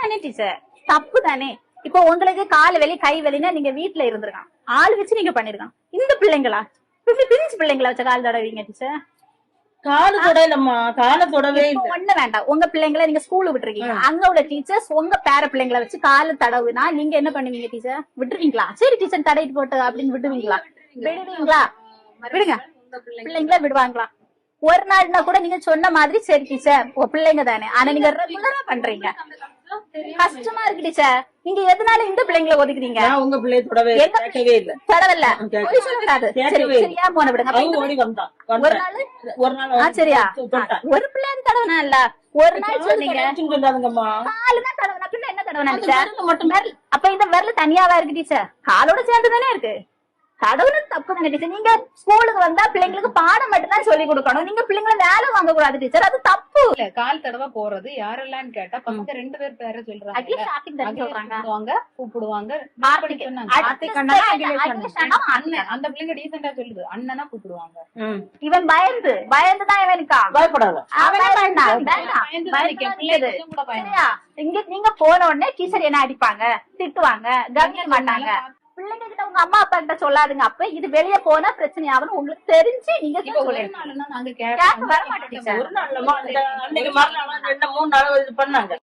தானே டீச்சர், தப்பு தானே. இப்போ உங்களுக்கு கால் வலி கை வலின்னா நீங்க வீட்டுல இருந்திருக்கான், ஆள் வச்சு நீங்க பண்ணிருக்கான். இந்த பிள்ளைங்களா பிரிஞ்சு பிள்ளைங்களா வச்ச கால் தடவீங்க டீச்சர்? காலு தொடலம்மா, கால தொடவே இல்ல. ஒண்ணு வேண்டாம், உங்க பிள்ளைங்களை நீங்க ஸ்கூலுக்கு விட்டுருக்கீங்க, அங்க உள்ள டீச்சர்ஸ் உங்க பேர பிள்ளைங்களை வச்சு கால தடவுனா நீங்க என்ன பண்ணுவீங்க டீச்சர்? விட்டுருவீங்களா? சரி டீச்சர் தடவிட்டு போட்டு அப்படின்னு விடுவீங்களா? விடுவீங்களா? விடுங்க. பிள்ளைங்கள விடுவாங்களா? ஒரு நாள்னா கூட நீங்க சொன்ன மாதிரி சரி டீச்சர் உங்க பிள்ளைங்க தானே, ஆனா நீங்க ரெகுலரா பண்றீங்க, கஷ்டமா இருக்கு டீச்சர். நீங்க எதனால இந்த பிள்ளைங்களை ஒதுக்குறீங்க? உங்க பிள்ளை தொடவே இல்ல. தடவல்ல சரியா போன விடுங்க. ஒரு நாள் சரியா ஒரு பிள்ளை தடவனா இல்ல, ஒரு நாள் சொன்னீங்க காலுதான் தடவனா, பின்ன என்ன தடவனா? அப்ப இந்த விரல் தனியாவா இருக்கு டீச்சர்? காலோட சேர்ந்துதானே இருக்கு. தடவுனது தப்பு தானே டீச்சர்? நீங்க ஸ்கூலுக்கு வந்தா பிள்ளைங்களுக்கு பாடம் மட்டும் தான் சொல்லி கொடுக்கணும், நீங்க பிள்ளைங்களை வேலை வாங்க கூடாது டீச்சர், அது தப்பு. கால் தடவை போறது யாரெல்லாம் கேட்டா பசங்க 2 பேர் பேர சொல்றாங்க, கூப்பிடுவாங்க. அந்த பிள்ளைங்க டீசெண்டா சொல்லுது, அண்ணனா கூப்பிடுவாங்க. இவன் பயந்துதான் இவனுக்கா? பயப்படாத. இங்க நீங்க போன உடனே டீச்சர் என்ன அடிப்பாங்க, திட்டுவாங்க, கவனிக்க மாட்டாங்க. பிள்ளைங்க கிட்ட உங்க அம்மா அப்பா கிட்ட சொல்லாதுங்க. அப்ப இது வெளியே போனா பிரச்சனை ஆகும் உங்களுக்கு தெரிஞ்சு நீங்க நாங்க ஒரு நாள் 2 3 நாள் இது பண்ணாங்க.